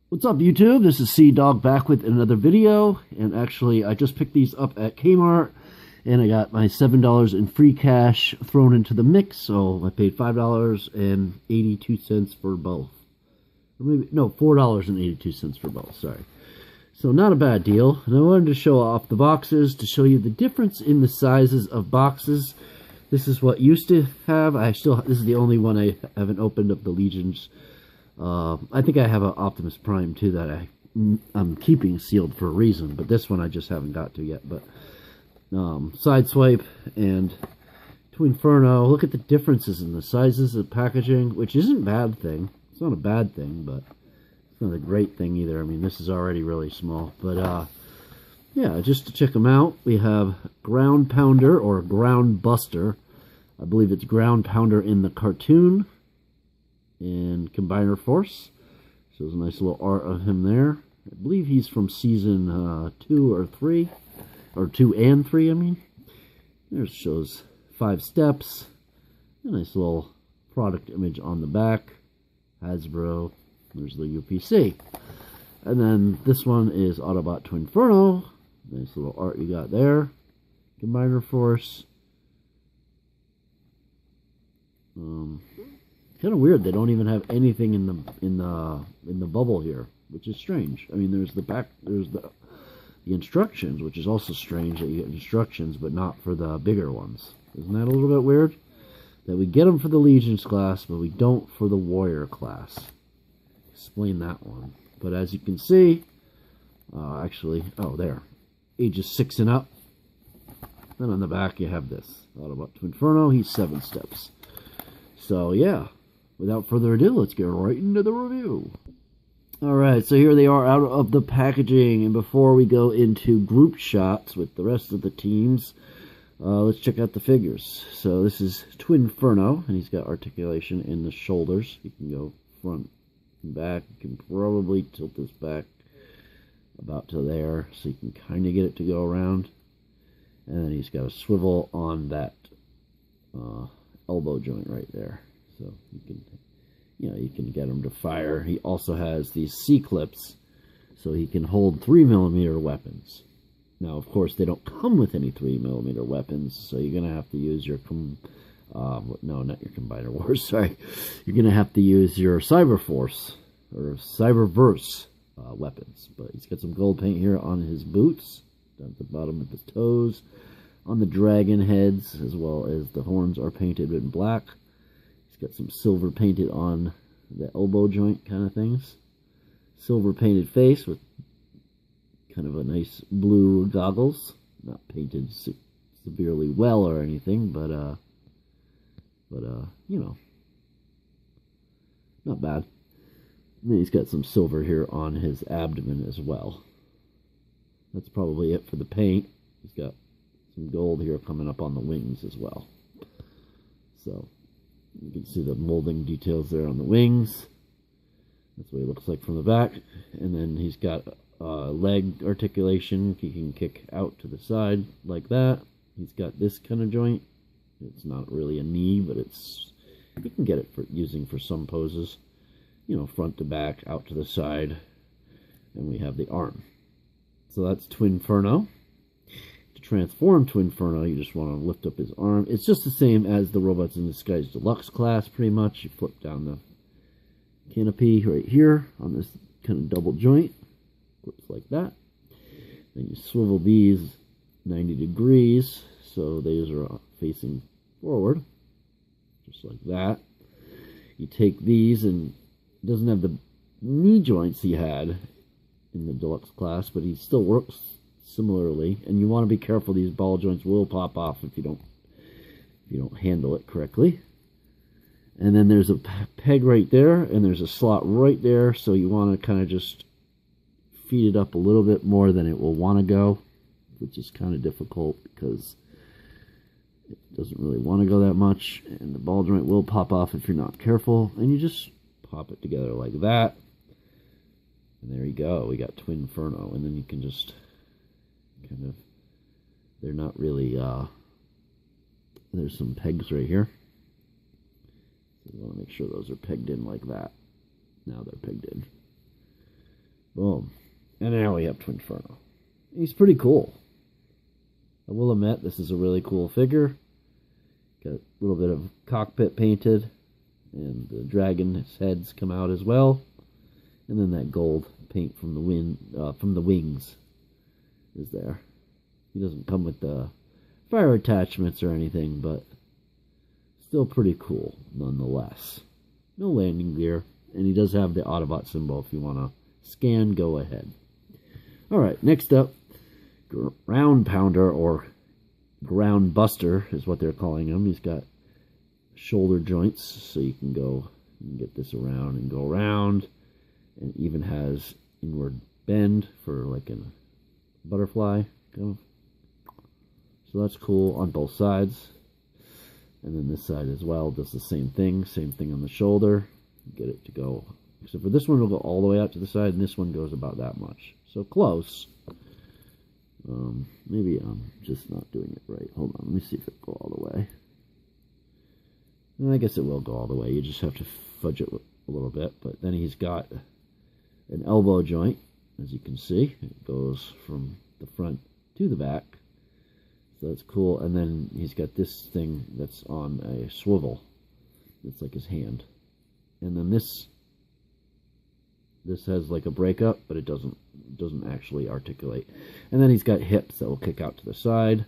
What's up, YouTube? This is C-Dog back with another video, and actually I just picked these up at Kmart, and I got my $7 in free cash thrown into the mix, so I paid $5.82 for both. Or maybe, no, $4.82 for both, sorry. So not a bad deal, and I wanted to show off the boxes to show you the difference in the sizes of boxes. This is what used to have. This is the only one I haven't opened of the Legions. I think I have an Optimus Prime too that I'm keeping sealed for a reason, but this one I just haven't got to yet. But Sideswipe and Twinferno, look at the differences in the sizes of packaging, which isn't a bad thing. It's not a bad thing, but it's not a great thing either. I mean, this is already really small, but yeah, just to check them out, we have Groundpounder or Groundbuster. I believe it's Groundpounder in the cartoon. And Combiner Force. Shows a nice little art of him there. I believe he's from season 2 or 3. Or 2 and 3, I mean. There it shows 5 steps. A nice little product image on the back. Hasbro. There's the UPC. And then this one is Autobot Twinferno. Nice little art you got there. Combiner Force. Kind of weird. They don't even have anything in the bubble here, which is strange. I mean, there's the instructions, which is also strange that you get instructions, but not for the bigger ones. Isn't that a little bit weird? That we get them for the Legions class, but we don't for the Warrior class. Explain that one. But as you can see, there, ages 6 and up. Then on the back you have this Autobot Twinferno. He's 7 steps. So yeah. Without further ado, let's get right into the review. Alright, so here they are out of the packaging. And before we go into group shots with the rest of the teams, let's check out the figures. So this is Twinferno, and he's got articulation in the shoulders. You can go front and back. You can probably tilt this back about to there, so you can kind of get it to go around. And then he's got a swivel on that elbow joint right there. So you can get him to fire. He also has these C-clips, so he can hold 3mm weapons. Now, of course, they don't come with any 3mm weapons, so you're gonna have to use your no, not your Combiner Wars. Sorry, you're gonna have to use your Cyberforce or Cyberverse weapons. But he's got some gold paint here on his boots, down at the bottom of his toes, on the dragon heads, as well as the horns are painted in black. Got some silver painted on the elbow joint kind of things. Silver painted face with kind of a nice blue goggles. Not painted severely well or anything, but you know, not bad. And then he's got some silver here on his abdomen as well. That's probably it for the paint. He's got some gold here coming up on the wings as well. So you can see the molding details there on the wings. That's what he looks like from the back. And then he's got leg articulation. He can kick out to the side like that. He's got this kind of joint. It's not really a knee, but you can get it for using for some poses. You know, front to back, out to the side. And we have the arm. So that's Twinferno. To transform Twinferno, you just want to lift up his arm. It's just the same as the Robots in Disguise Deluxe class, pretty much. You flip down the canopy right here on this kind of double joint. Flips like that. Then you swivel these 90 degrees, so these are facing forward, just like that. You take these, and it doesn't have the knee joints he had in the Deluxe class, but he still works similarly, and you want to be careful. These ball joints will pop off if you don't handle it correctly. And then there's a peg right there, and there's a slot right there, so you want to kind of just feed it up a little bit more than it will want to go, which is kind of difficult because it doesn't really want to go that much, and the ball joint will pop off if you're not careful, and you just pop it together like that, and there you go. We got Twinferno, and then you can just kind of, they're not really, there's some pegs right here. So you want to make sure those are pegged in like that. Now they're pegged in. Boom. And now we have Twinferno. He's pretty cool. I will admit, this is a really cool figure. Got a little bit of cockpit painted, and the dragon's heads come out as well. And then that gold paint from the wings is there. He doesn't come with the fire attachments or anything, but still pretty cool nonetheless. No landing gear, and he does have the Autobot symbol. If you want to scan, go ahead. Alright, next up, Groundpounder, or Groundbuster is what they're calling him. He's got shoulder joints, so you can get this around and go around, and even has inward bend for like a butterfly. So that's cool on both sides. And then this side as well does the same thing on the shoulder. Get it to go, except for this one will go all the way out to the side, and this one goes about that much. So close. Maybe I'm just not doing it right. Hold on, let me see if it'll go all the way. And I guess it will go all the way. You just have to fudge it a little bit. But then he's got an elbow joint, as you can see. It goes from the front to the back. So that's cool. And then he's got this thing that's on a swivel. It's like his hand. And then this has like a breakup, but it doesn't actually articulate. And then he's got hips that will kick out to the side.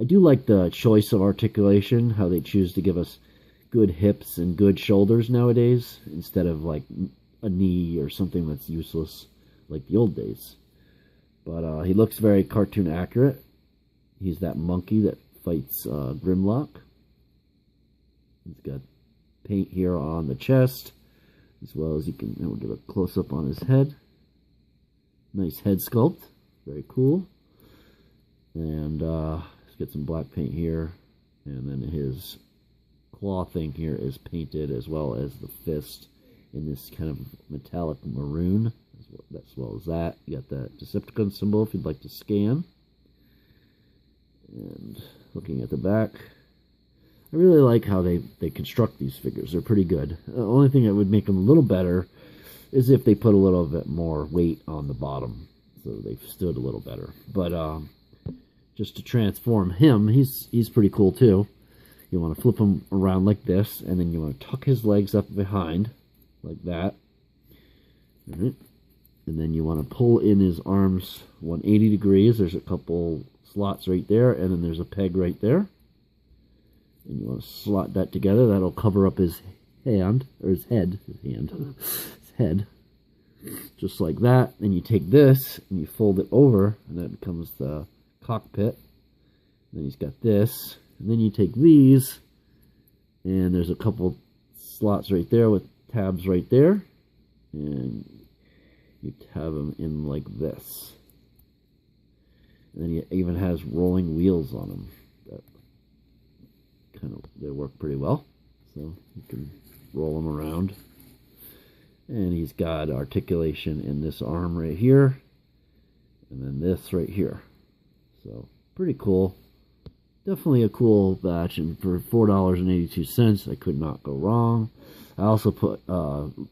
I do like the choice of articulation, how they choose to give us good hips and good shoulders nowadays, instead of like a knee or something that's useless like the old days. But he looks very cartoon accurate. He's that monkey that fights Grimlock. He's got paint here on the chest, as well as we'll give a close-up on his head. Nice head sculpt. Very cool. And he's got some black paint here. And then his claw thing here is painted, as well as the fist in this kind of metallic maroon, as well as that. You got that Decepticon symbol if you'd like to scan. And looking at the back, I really like how they construct these figures. They're pretty good. The only thing that would make them a little better is if they put a little bit more weight on the bottom, so they stood a little better. But just to transform him, he's pretty cool too. You want to flip him around like this, and then you want to tuck his legs up behind, like that. All right. And then you want to pull in his arms 180 degrees. There's a couple slots right there, and then there's a peg right there. And you want to slot that together. That'll cover up his hand, or his head. His head. Just like that. And you take this, and you fold it over, and that becomes the cockpit. And then he's got this. And then you take these, and there's a couple slots right there with tabs right there. And you tab them in like this. And then he even has rolling wheels on them. They work pretty well, so you can roll them around. And he's got articulation in this arm right here, and then this right here. So pretty cool. Definitely a cool batch, and for $4.82, I could not go wrong. I also put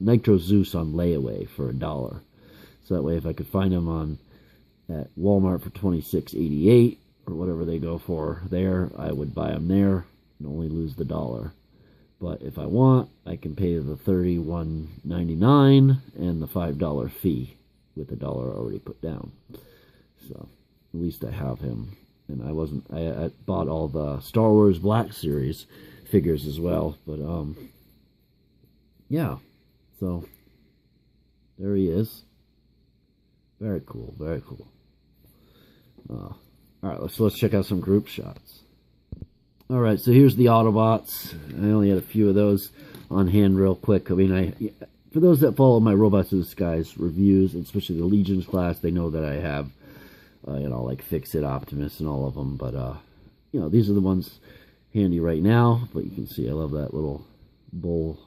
Nitro Zeus on layaway for $1, so that way if I could find them at Walmart for $26.88 or whatever they go for there, I would buy them there and only lose the $1. But if I want, I can pay the $31.99 and the $5 fee with the $1 already put down. So at least I have him. And I bought all the Star Wars Black Series figures as well. But yeah. So there he is. Very cool, very cool. Alright, let's check out some group shots. Alright, so here's the Autobots. I only had a few of those on hand real quick. I mean, for those that follow my Robots of the Skies reviews, especially the Legions class, they know that I have, like Fix-It, Optimus, and all of them. But, these are the ones handy right now. But you can see I love that little bull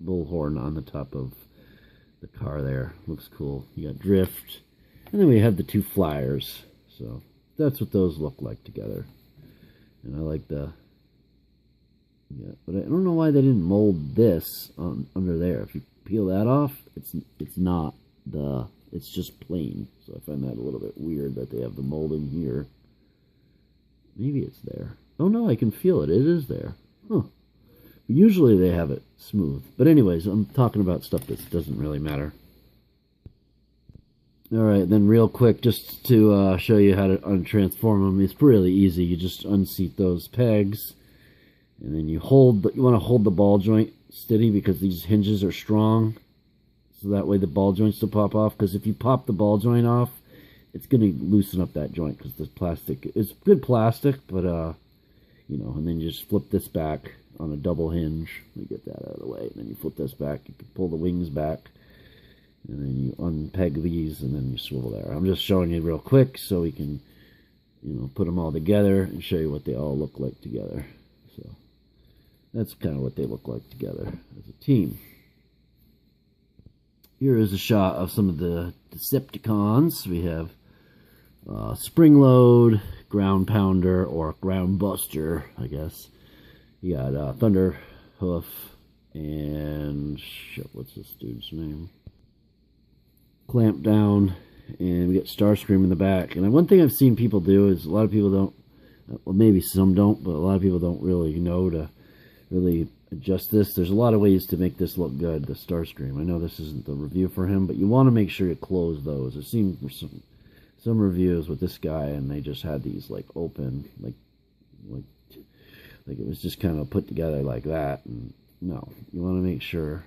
horn on the top of the car there. Looks cool. You got Drift. And then we have the two Flyers. So that's what those look like together. And I like but I don't know why they didn't mold this on under there. If you peel that off, it's not it's just plain. So I find that a little bit weird that they have the molding here. Maybe it's there. Oh no, I can feel it. It is there. Huh. Usually they have it smooth. But anyways, I'm talking about stuff that doesn't really matter. Alright, then real quick, just to show you how to untransform them. It's really easy. You just unseat those pegs. And then you want to hold the ball joint steady because these hinges are strong. So that way the ball joints will pop off. Because if you pop the ball joint off, it's going to loosen up that joint. Because the plastic is good plastic, but, you know, and then you just flip this back on a double hinge. Let me get that out of the way. And then you flip this back. You can pull the wings back. And then you unpeg these and then you swivel there. I'm just showing you real quick so we can, you know, put them all together and show you what they all look like together. So that's kind of what they look like together as a team. Here is a shot of some of the Decepticons. We have Spring Load, Groundpounder, or Groundbuster, I guess. You got Thunder Hoof, and shit, what's this dude's name? Clamp Down, and we got Starscream in the back. And one thing I've seen people do is a lot of people don't, well, maybe some don't, but a lot of people don't really know to really adjust this. There's a lot of ways to make this look good, the Starscream. I know this isn't the review for him, but you want to make sure you close those. I've seen some reviews with this guy, and they just had these like open, like it was just kind of put together like that. And no, you want to make sure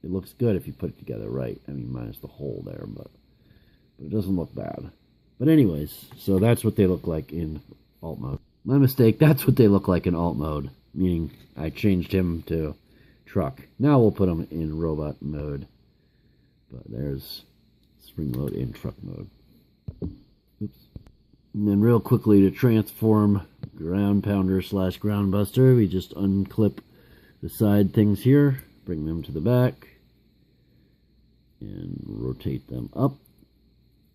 it looks good if you put it together right. I mean, minus the hole there, but it doesn't look bad. But anyways, so that's what they look like in alt mode. My mistake, that's what they look like in alt mode, meaning I changed him to truck. Now we'll put him in robot mode. But there's Spring Load in truck mode. Oops. And then real quickly to transform Groundpounder / Groundbuster, we just unclip the side things here. Bring them to the back and rotate them up,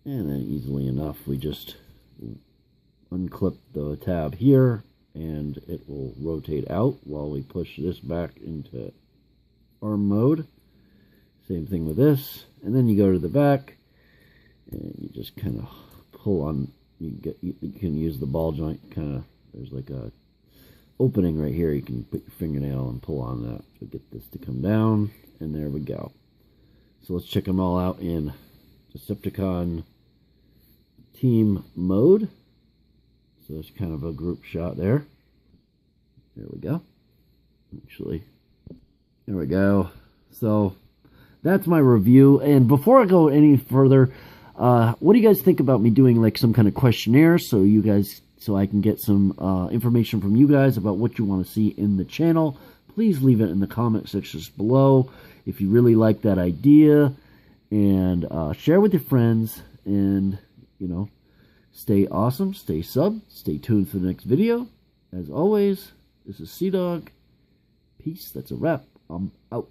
and then easily enough we just unclip the tab here and it will rotate out while we push this back into arm mode. Same thing with this, and then you go to the back and you just kind of pull on. You can use the ball joint, kind of, there's like a opening right here. You can put your fingernail and pull on that to get this to come down, and there we go. So let's check them all out in Decepticon team mode. So there's kind of a group shot there. There we go. Actually, there we go. So that's my review. And before I go any further, what do you guys think about me doing like some kind of questionnaire so I can get some information from you guys about what you want to see in the channel? Please leave it in the comment sections below if you really like that idea, and share with your friends, and you know, stay awesome, stay sub, stay tuned for the next video. As always, this is Sea Dog. Peace. That's a wrap. I'm out.